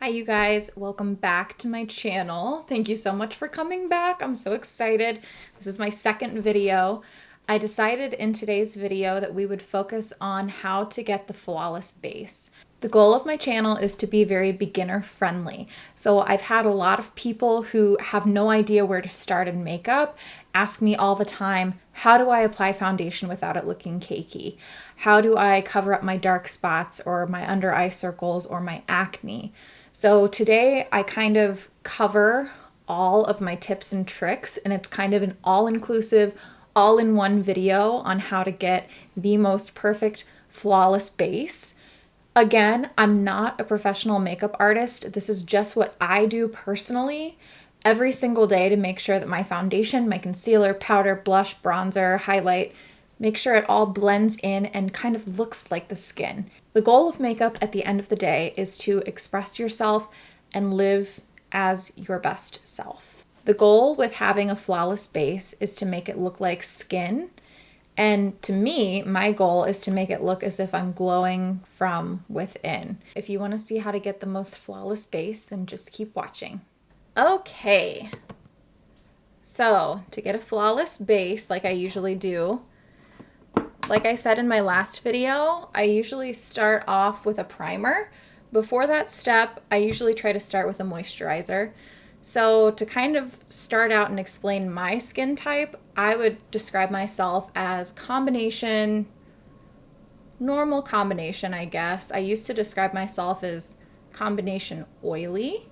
Hi you guys, welcome back to my channel. Thank you so much for coming back. I'm so excited. This is my second video. I decided in today's video that we would focus on how to get the flawless base. The goal of my channel is to be very beginner friendly. So I've had a lot of people who have no idea where to start in makeup ask me all the time, how do I apply foundation without it looking cakey? How do I cover up my dark spots or my under eye circles or my acne? So today I kind of cover all of my tips and tricks, and it's kind of an all-inclusive, all-in-one video on how to get the most perfect, flawless base. Again, I'm not a professional makeup artist. This is just what I do personally every single day to make sure that my foundation, my concealer, powder, blush, bronzer, highlight, make sure it all blends in and kind of looks like the skin. The goal of makeup at the end of the day is to express yourself and live as your best self. The goal with having a flawless base is to make it look like skin. And to me, my goal is to make it look as if I'm glowing from within. If you want to see how to get the most flawless base, then just keep watching. Okay. So, to get a flawless base like I usually do, like I said in my last video, I usually start off with a primer. Before that step, I usually try to start with a moisturizer. So to kind of start out and explain my skin type, I would describe myself as combination, normal combination, I guess. I used to describe myself as combination oily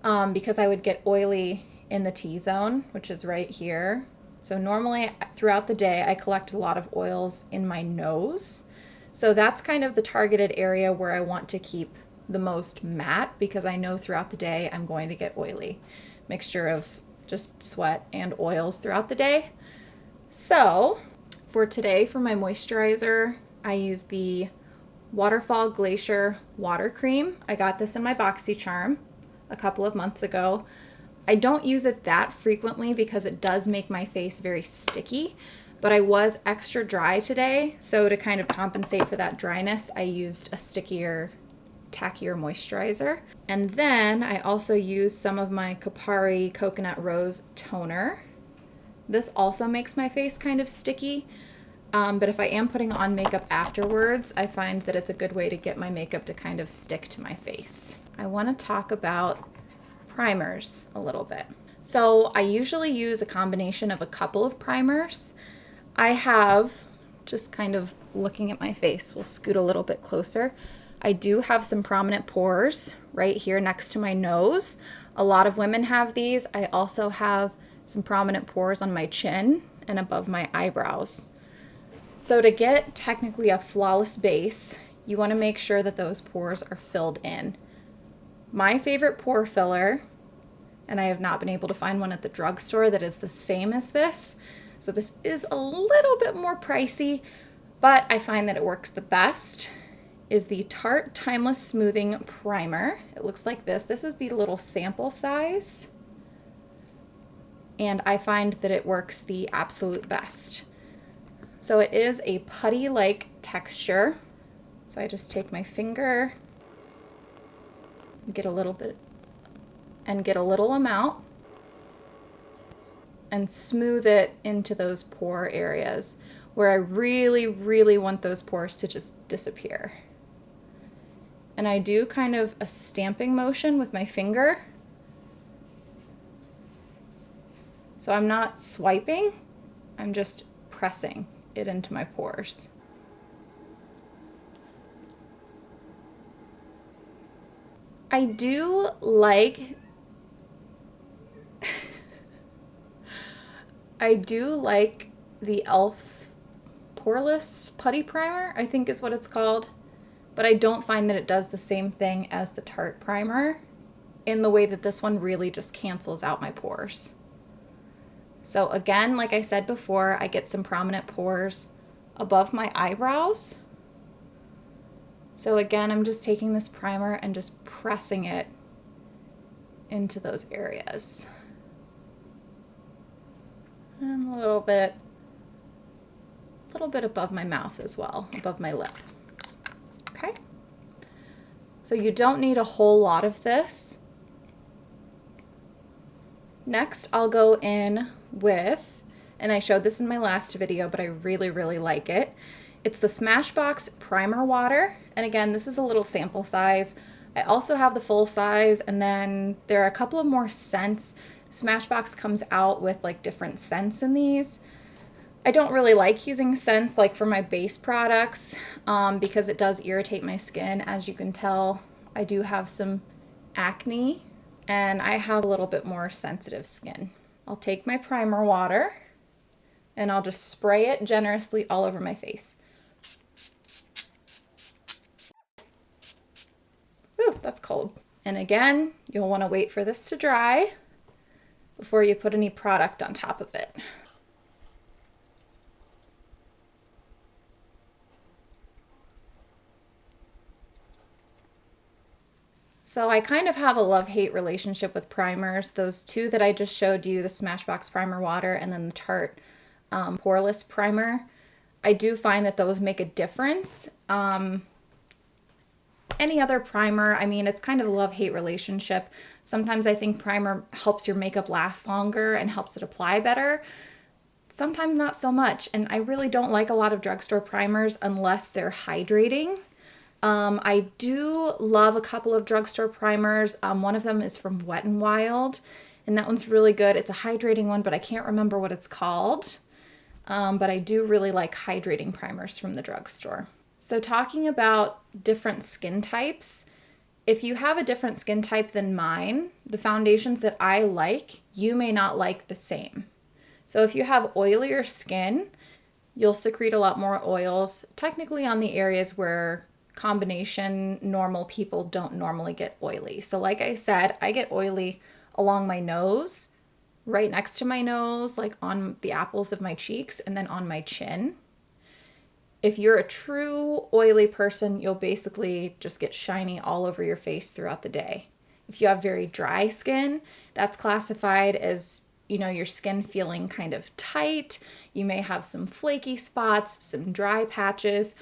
because I would get oily in the T-zone, which is right here. So normally throughout the day, I collect a lot of oils in my nose. So that's kind of the targeted area where I want to keep the most matte because I know throughout the day I'm going to get oily. Mixture of just sweat and oils throughout the day. So for today, for my moisturizer, I use the Waterfall Glacier Water Cream. I got this in my BoxyCharm a couple of months ago. I don't use it that frequently because it does make my face very sticky, but I was extra dry today, so to kind of compensate for that dryness, I used a stickier, tackier moisturizer. And then I also used some of my Kopari Coconut Rose Toner. This also makes my face kind of sticky, but if I am putting on makeup afterwards, I find that it's a good way to get my makeup to kind of stick to my face. I want to talk about primers a little bit. So I usually use a combination of a couple of primers. I have, just kind of looking at my face, we'll scoot a little bit closer. I do have some prominent pores right here next to my nose. A lot of women have these. I also have some prominent pores on my chin and above my eyebrows. So to get technically a flawless base, you want to make sure that those pores are filled in. My favorite pore filler, and I have not been able to find one at the drugstore that is the same as this, so this is a little bit more pricey, but I find that it works the best, is the Tarte Timeless Smoothing Primer. It looks like this. This is the little sample size, and I find that it works the absolute best. So it is a putty-like texture, so I just take my finger, get a little bit and get a little amount and smooth it into those pore areas where I really, really want those pores to just disappear. And I do kind of a stamping motion with my finger. So I'm not swiping, I'm just pressing it into my pores. I do like the e.l.f. Poreless Putty Primer, I think is what it's called. But I don't find that it does the same thing as the Tarte Primer in the way that this one really just cancels out my pores. So again, like I said before, I get some prominent pores above my eyebrows. So again, I'm just taking this primer and just pressing it into those areas. And a little bit above my mouth as well, above my lip. Okay? So you don't need a whole lot of this. Next, I'll go in with, and I showed this in my last video, but I really, really like it. It's the Smashbox Primer Water. And again, this is a little sample size. I also have the full size, and then there are a couple of more scents. Smashbox comes out with like different scents in these. I don't really like using scents like for my base products because it does irritate my skin. As you can tell, I do have some acne and I have a little bit more sensitive skin. I'll take my primer water and I'll just spray it generously all over my face. Ooh, that's cold. And again, you'll want to wait for this to dry before you put any product on top of it. So I kind of have a love-hate relationship with primers. Those two that I just showed you, the Smashbox Primer Water and then the Tarte Poreless Primer, I do find that those make a difference. Any other primer, I mean, it's kind of a love-hate relationship. Sometimes I think primer helps your makeup last longer and helps it apply better. Sometimes not so much. And I really don't like a lot of drugstore primers unless they're hydrating. I do love a couple of drugstore primers. One of them is from Wet n Wild, and that one's really good. It's a hydrating one, but I can't remember what it's called. But I do really like hydrating primers from the drugstore. So talking about different skin types, if you have a different skin type than mine, the foundations that I like, you may not like the same. So if you have oilier skin, you'll secrete a lot more oils, technically on the areas where combination normal people don't normally get oily. So like I said, I get oily along my nose, right next to my nose, like on the apples of my cheeks, and then on my chin. If you're a true oily person, you'll basically just get shiny all over your face throughout the day. If you have very dry skin, that's classified as, you know, your skin feeling kind of tight. You may have some flaky spots, some dry patches.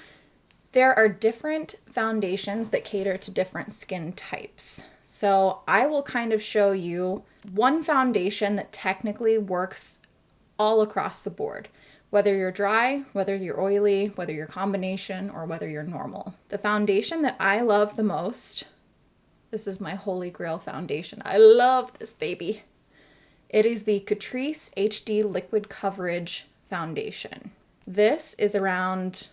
There are different foundations that cater to different skin types. So I will kind of show you one foundation that technically works all across the board, whether you're dry, whether you're oily, whether you're combination, or whether you're normal. The foundation that I love the most, this is my holy grail foundation. I love this baby. It is the Catrice HD Liquid Coverage Foundation. This is around,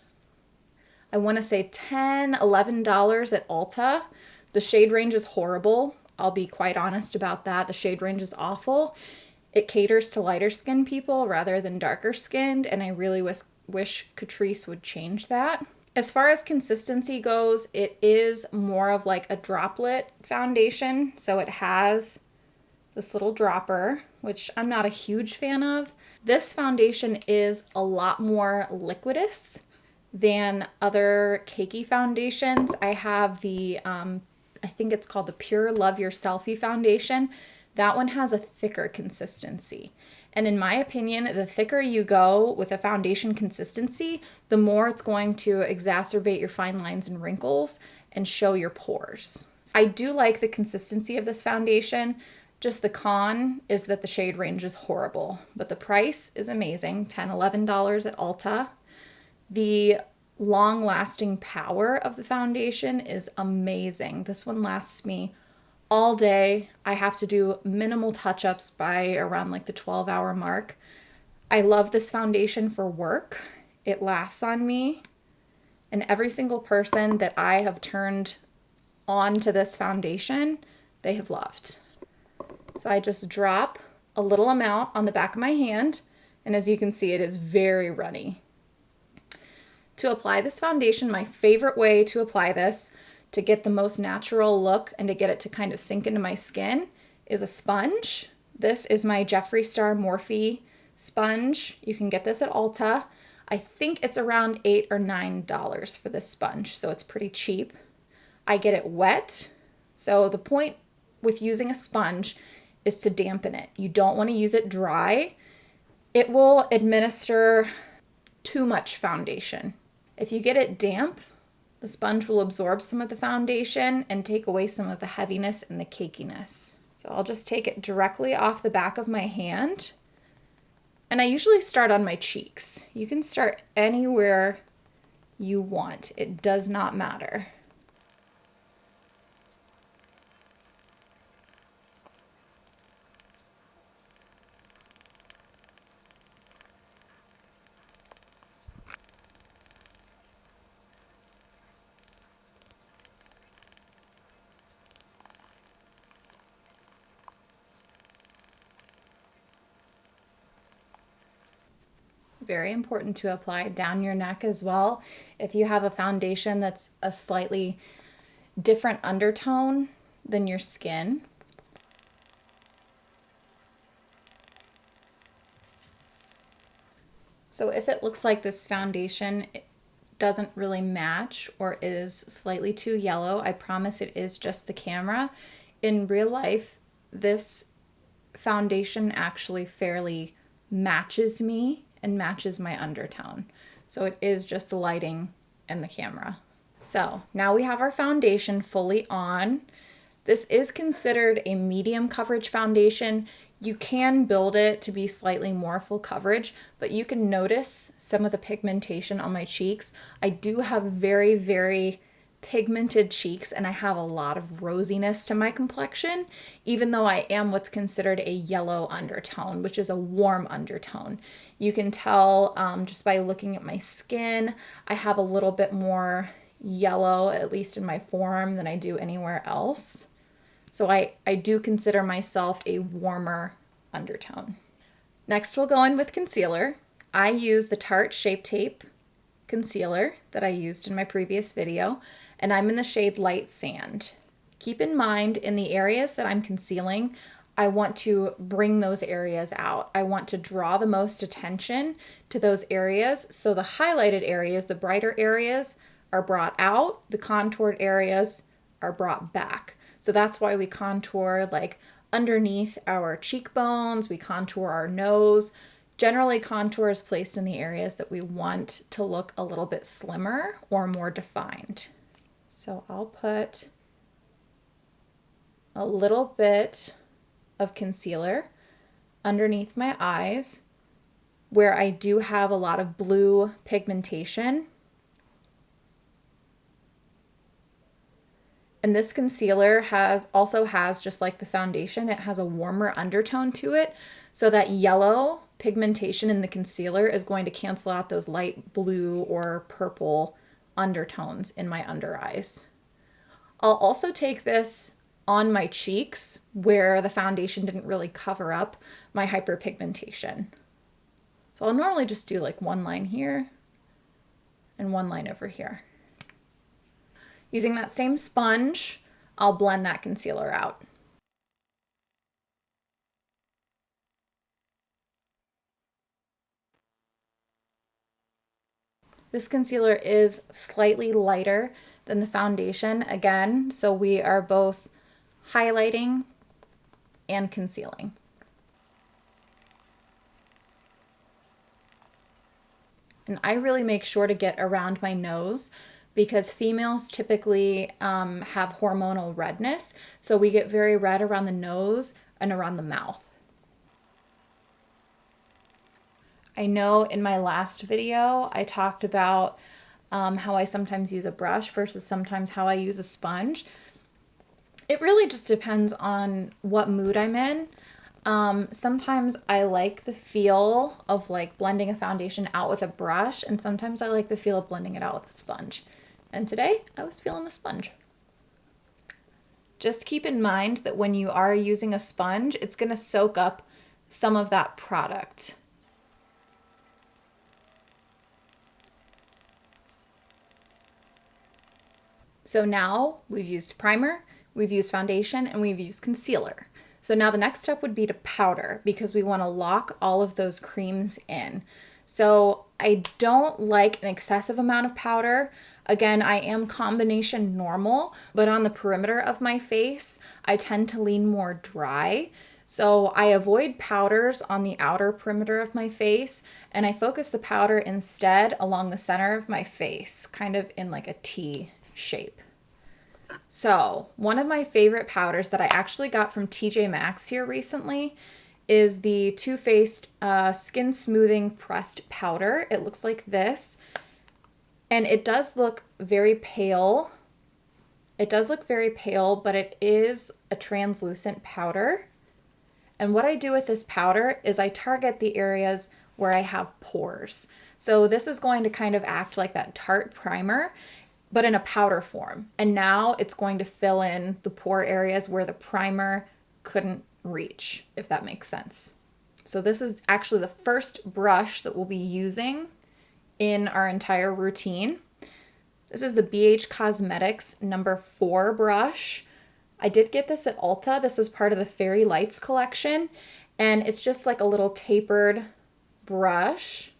I want to say $10, $11 at Ulta. The shade range is horrible. I'll be quite honest about that. The shade range is awful. It caters to lighter skinned people rather than darker skinned, and I really wish Catrice would change that. As far as consistency goes, it is more of like a droplet foundation. So it has this little dropper, which I'm not a huge fan of. This foundation is a lot more liquidous than other cakey foundations. I have the, I think it's called the Pure Love Your Selfie foundation. That one has a thicker consistency. And in my opinion, the thicker you go with a foundation consistency, the more it's going to exacerbate your fine lines and wrinkles and show your pores. I do like the consistency of this foundation. Just the con is that the shade range is horrible, but the price is amazing, $10, $11 at Ulta. The long-lasting power of the foundation is amazing. This one lasts me all day. I have to do minimal touch-ups by around like the 12-hour mark. I love this foundation for work. It lasts on me, and every single person that I have turned on to this foundation, they have loved. So I just drop a little amount on the back of my hand, and as you can see, it is very runny. To apply this foundation, my favorite way to apply this to get the most natural look and to get it to kind of sink into my skin is a sponge. This is my Jeffree Star Morphe sponge. You can get this at Ulta. I think it's around $8 or $9 for this sponge, so it's pretty cheap. I get it wet. So the point with using a sponge is to dampen it. You don't want to use it dry. It will administer too much foundation. If you get it damp, The sponge will absorb some of the foundation and take away some of the heaviness and the cakiness. So I'll just take it directly off the back of my hand. And I usually start on my cheeks. You can start anywhere you want. It does not matter. Very important to apply down your neck as well. If you have a foundation that's a slightly different undertone than your skin. So if it looks like this foundation doesn't really match or is slightly too yellow, I promise it is just the camera. In real life, this foundation actually fairly matches me and matches my undertone. So it is just the lighting and the camera. So now we have our foundation fully on. This is considered a medium coverage foundation. You can build it to be slightly more full coverage, but you can notice some of the pigmentation on my cheeks. I do have very, very pigmented cheeks, and I have a lot of rosiness to my complexion, even though I am what's considered a yellow undertone, which is a warm undertone. You can tell just by looking at my skin, I have a little bit more yellow, at least in my forearm, than I do anywhere else. So I do consider myself a warmer undertone. Next, we'll go in with concealer. I use the Tarte Shape Tape concealer that I used in my previous video, and I'm in the shade Light Sand. Keep in mind, in the areas that I'm concealing, I want to bring those areas out. I want to draw the most attention to those areas, so the highlighted areas, the brighter areas, are brought out, the contoured areas are brought back. So that's why we contour like underneath our cheekbones, we contour our nose. Generally, contour is placed in the areas that we want to look a little bit slimmer or more defined. So I'll put a little bit of concealer underneath my eyes where I do have a lot of blue pigmentation. And this concealer also has, just like the foundation, it has a warmer undertone to it. So that yellow pigmentation in the concealer is going to cancel out those light blue or purple undertones in my under eyes. I'll also take this on my cheeks where the foundation didn't really cover up my hyperpigmentation. So I'll normally just do like one line here and one line over here. Using that same sponge, I'll blend that concealer out. This concealer is slightly lighter than the foundation again, so we are both highlighting and concealing. And I really make sure to get around my nose because females typically have hormonal redness, so we get very red around the nose and around the mouth. I know in my last video I talked about how I sometimes use a brush versus sometimes how I use a sponge. It really just depends on what mood I'm in. Sometimes I like the feel of like blending a foundation out with a brush, and sometimes I like the feel of blending it out with a sponge. And today I was feeling the sponge. Just keep in mind that when you are using a sponge, it's going to soak up some of that product. So now we've used primer, we've used foundation, and we've used concealer. So now the next step would be to powder because we want to lock all of those creams in. So I don't like an excessive amount of powder. Again, I am combination normal, but on the perimeter of my face, I tend to lean more dry. So I avoid powders on the outer perimeter of my face, and I focus the powder instead along the center of my face, kind of in like a T shape. So one of my favorite powders that I actually got from TJ Maxx here recently is the Too Faced Skin Smoothing Pressed Powder. It looks like this, and it does look very pale. It does look very pale, but it is a translucent powder. And what I do with this powder is I target the areas where I have pores. So this is going to kind of act like that Tarte primer, but in a powder form. And now it's going to fill in the pore areas where the primer couldn't reach, if that makes sense. So this is actually the first brush that we'll be using in our entire routine. This is the BH Cosmetics number 4 brush. I did get this at Ulta. This is part of the Fairy Lights collection, and it's just like a little tapered brush,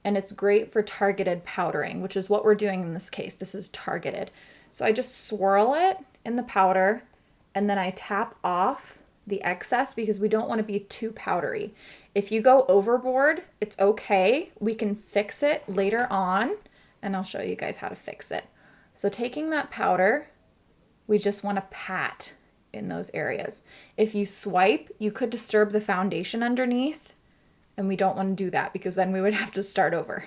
and it's great for targeted powdering, which is what we're doing in this case. This is targeted. So I just swirl it in the powder, and then I tap off the excess because we don't want to be too powdery. If you go overboard, it's okay. We can fix it later on, and I'll show you guys how to fix it. So taking that powder, we just want to pat in those areas. If you swipe, you could disturb the foundation underneath, and we don't want to do that because then we would have to start over.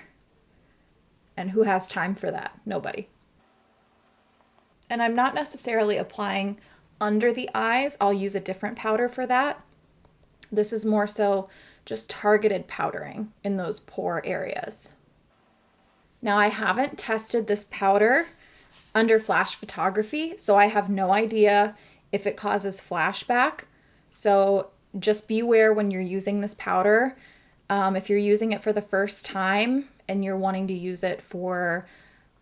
And who has time for that? Nobody. And I'm not necessarily applying under the eyes. I'll use a different powder for that. This is more so just targeted powdering in those pore areas. Now, I haven't tested this powder under flash photography, so I have no idea if it causes flashback. So just beware when you're using this powder. If you're using it for the first time and you're wanting to use it for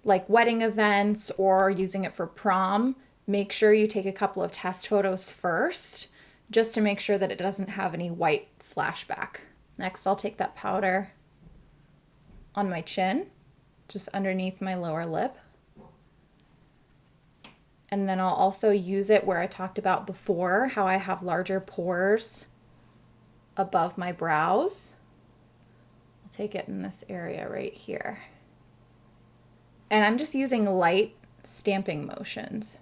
like wedding events or using it for prom, make sure you take a couple of test photos first just to make sure that it doesn't have any white flashback. Next, I'll take that powder on my chin, just underneath my lower lip. And then I'll also use it where I talked about before, how I have larger pores above my brows. I'll take it in this area right here. And I'm just using light stamping motions.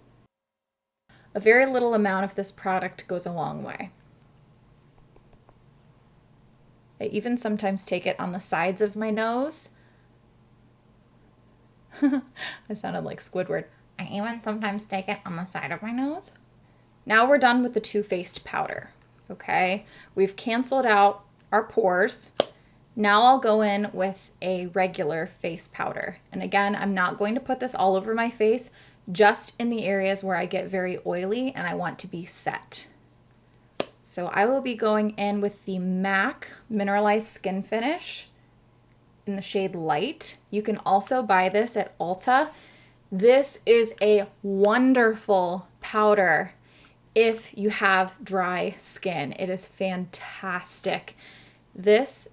A very little amount of this product goes a long way. I even sometimes take it on the sides of my nose. I sounded like Squidward. I even sometimes take it on the side of my nose. Now we're done with the Too Faced powder, okay? We've canceled out our pores. Now I'll go in with a regular face powder. And again, I'm not going to put this all over my face, just in the areas where I get very oily and I want to be set. So I will be going in with the MAC Mineralized Skin Finish in the shade Light. You can also buy this at Ulta. This is a wonderful powder if you have dry skin. It is fantastic. This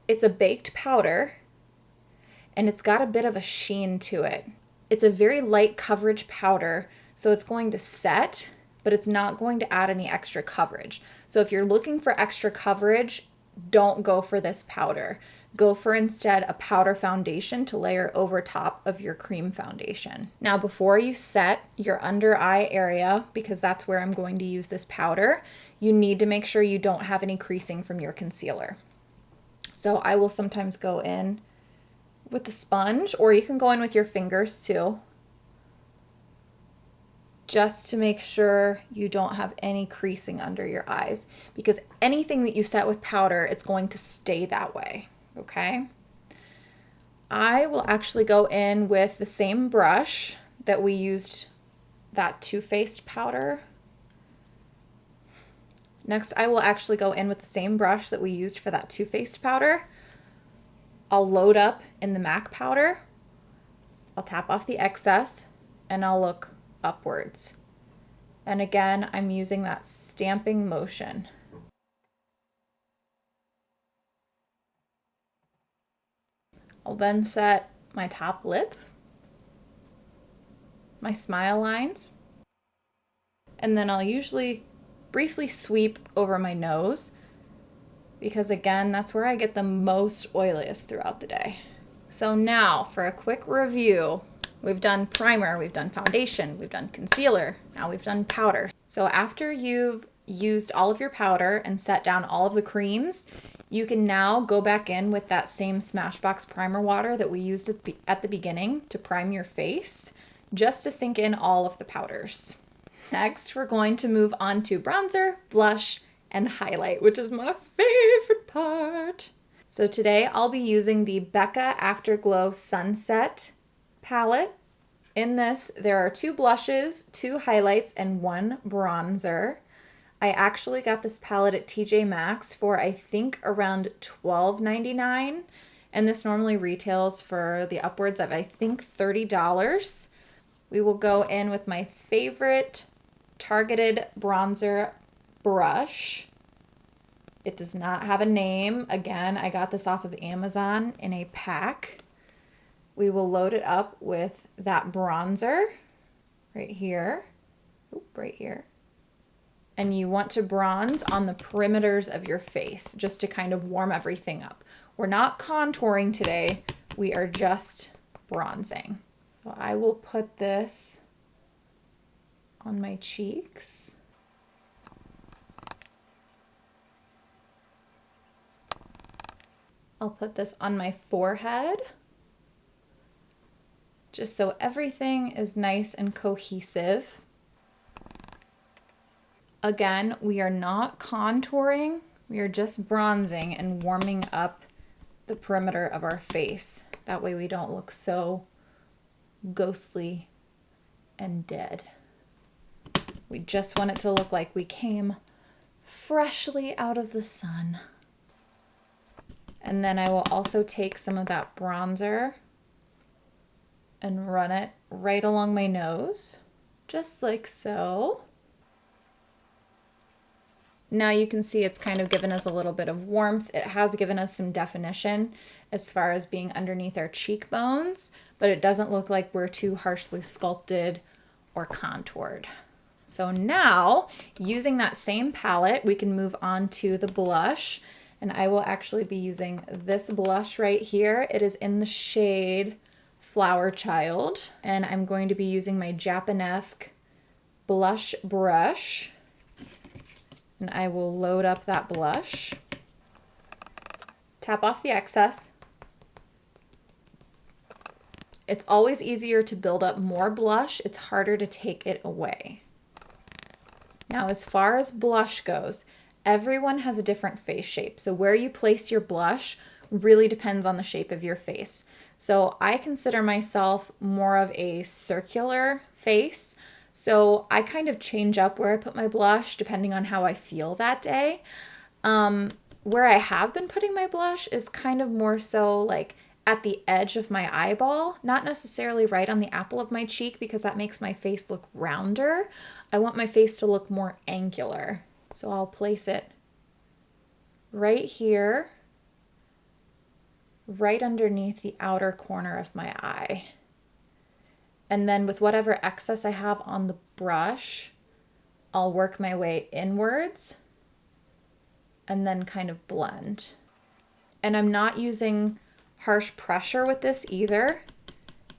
it's a baked powder and it's got a bit of a sheen to it. It's a very light coverage powder, so it's going to set, but it's not going to add any extra coverage. So if you're looking for extra coverage, don't go for this powder. Go for instead a powder foundation to layer over top of your cream foundation. Now, before you set your under eye area, because that's where I'm going to use this powder, you need to make sure you don't have any creasing from your concealer. So I will sometimes go in with the sponge, or you can go in with your fingers too, just to make sure you don't have any creasing under your eyes, because anything that you set with powder, it's going to stay that way, okay? I will actually go in with the same brush that we used that Too Faced powder. Next, I will actually go in with the same brush that we used for that Too Faced powder. I'll load up in the MAC powder. I'll tap off the excess and I'll look upwards. And again, I'm using that stamping motion. I'll then set my top lip, my smile lines, and then I'll usually briefly sweep over my nose because again, that's where I get the most oiliest throughout the day. So now for a quick review, We've done primer, we've done foundation, we've done concealer, now we've done powder. So after you've used all of your powder and set down all of the creams, you can now go back in with that same Smashbox primer water that we used at the beginning to prime your face, just to sink in all of the powders. Next, we're going to move on to bronzer, blush, and highlight, which is my favorite part. So today I'll be using the Becca Afterglow Sunset palette. In this, there are 2 blushes, 2 highlights, and 1 bronzer. I actually got this palette at TJ Maxx for I think around $12.99, and this normally retails for the upwards of I think $30. We will go in with my favorite Targeted bronzer brush. It does not have a name. Again, I got this off of Amazon in a pack. We will load it up with that bronzer right here. Oop, right here. And you want to bronze on the perimeters of your face just to kind of warm everything up. We're not contouring today. We are just bronzing. So I will put this on my cheeks. I'll put this on my forehead, just so everything is nice and cohesive. Again, we are not contouring, we are just bronzing and warming up the perimeter of our face. That way we don't look so ghostly and dead. We just want it to look like we came freshly out of the sun. And then I will also take some of that bronzer and run it right along my nose, just like so. Now you can see it's kind of given us a little bit of warmth. It has given us some definition as far as being underneath our cheekbones, but it doesn't look like we're too harshly sculpted or contoured. So now, using that same palette, we can move on to the blush. And I will actually be using this blush right here. It is in the shade Flower Child. And I'm going to be using my Japanesque blush brush. And I will load up that blush. Tap off the excess. It's always easier to build up more blush. It's harder to take it away. Now, as far as blush goes, everyone has a different face shape. So where you place your blush really depends on the shape of your face. So I consider myself more of a circular face. So I kind of change up where I put my blush depending on how I feel that day. Where I have been putting my blush is kind of more so like at the edge of my eyeball, not necessarily right on the apple of my cheek because that makes my face look rounder. I want my face to look more angular. So I'll place it right here, right underneath the outer corner of my eye. And then with whatever excess I have on the brush, I'll work my way inwards and then kind of blend. And I'm not using harsh pressure with this either.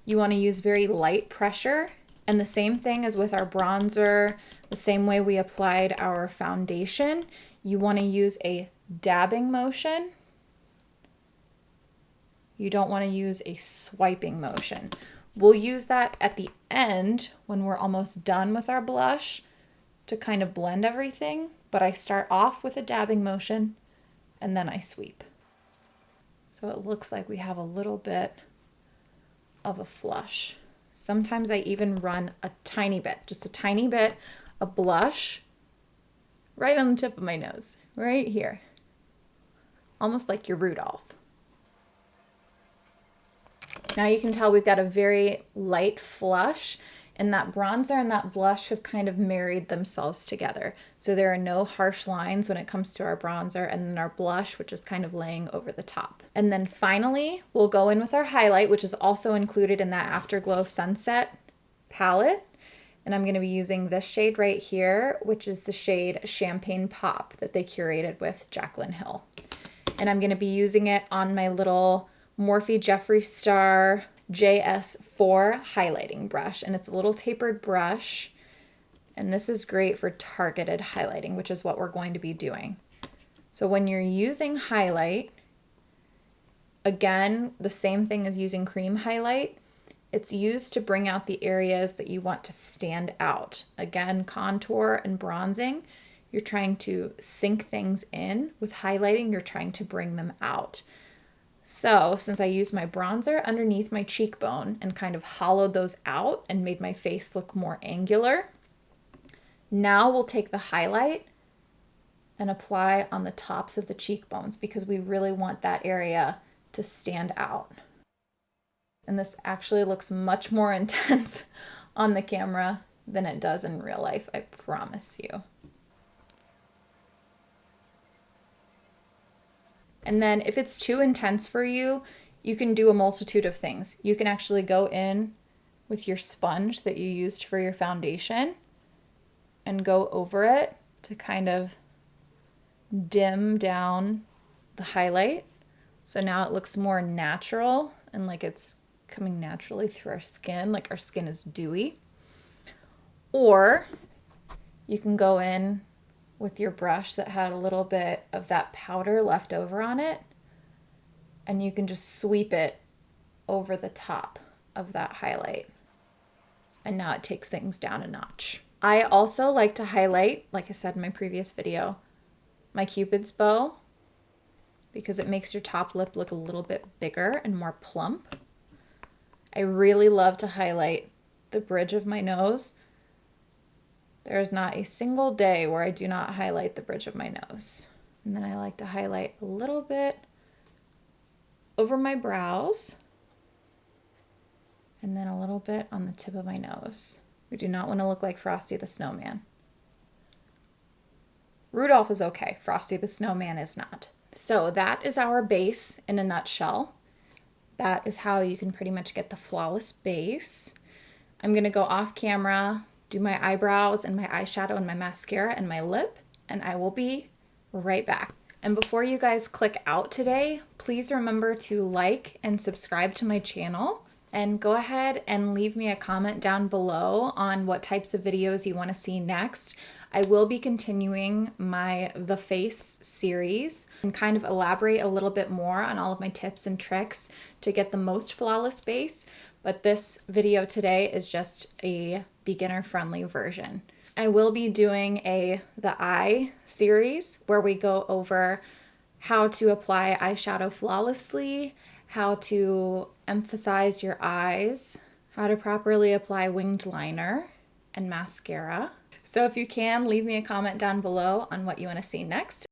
You want to use very light pressure. And the same thing as with our bronzer, the same way we applied our foundation, you want to use a dabbing motion. You don't want to use a swiping motion. We'll use that at the end when we're almost done with our blush to kind of blend everything, but I start off with a dabbing motion and then I sweep. So it looks like we have a little bit of a flush. Sometimes I even run a tiny bit, just a tiny bit of blush right on the tip of my nose, right here. Almost like your Rudolph. Now you can tell we've got a very light flush, and that bronzer and that blush have kind of married themselves together. So there are no harsh lines when it comes to our bronzer, and then our blush, which is kind of laying over the top. And then finally, we'll go in with our highlight, which is also included in that Afterglow Sunset palette. And I'm going to be using this shade right here, which is the shade Champagne Pop that they curated with Jaclyn Hill. And I'm going to be using it on my little Morphe Jeffree Star JS4 highlighting brush, and it's a little tapered brush, and this is great for targeted highlighting, which is what we're going to be doing. So when you're using highlight, again, the same thing as using cream highlight. It's used to bring out the areas that you want to stand out. Again, contour and bronzing, you're trying to sink things in. With highlighting, you're trying to bring them out. So since I used my bronzer underneath my cheekbone and kind of hollowed those out and made my face look more angular, now we'll take the highlight and apply on the tops of the cheekbones because we really want that area to stand out. And this actually looks much more intense on the camera than it does in real life, I promise you. And then if it's too intense for you, you can do a multitude of things. You can actually go in with your sponge that you used for your foundation and go over it to kind of dim down the highlight. So now it looks more natural and like it's coming naturally through our skin, like our skin is dewy. Or you can go in with your brush that had a little bit of that powder left over on it, and you can just sweep it over the top of that highlight. And now it takes things down a notch. I also like to highlight, like I said in my previous video, my Cupid's bow, because it makes your top lip look a little bit bigger and more plump. I really love to highlight the bridge of my nose. There is not a single day where I do not highlight the bridge of my nose. And then I like to highlight a little bit over my brows and then a little bit on the tip of my nose. We do not want to look like Frosty the Snowman. Rudolph is okay. Frosty the Snowman is not. So that is our base in a nutshell. That is how you can pretty much get the flawless base. I'm going to go off camera, do my eyebrows and my eyeshadow and my mascara and my lip, and I will be right back. And before you guys click out today, please remember to like and subscribe to my channel, and go ahead and leave me a comment down below on what types of videos you want to see next. I will be continuing my The Face series and kind of elaborate a little bit more on all of my tips and tricks to get the most flawless base, but this video today is just a beginner-friendly version. I will be doing the eye series where we go over how to apply eyeshadow flawlessly, how to emphasize your eyes, how to properly apply winged liner and mascara. So if you can, leave me a comment down below on what you want to see next.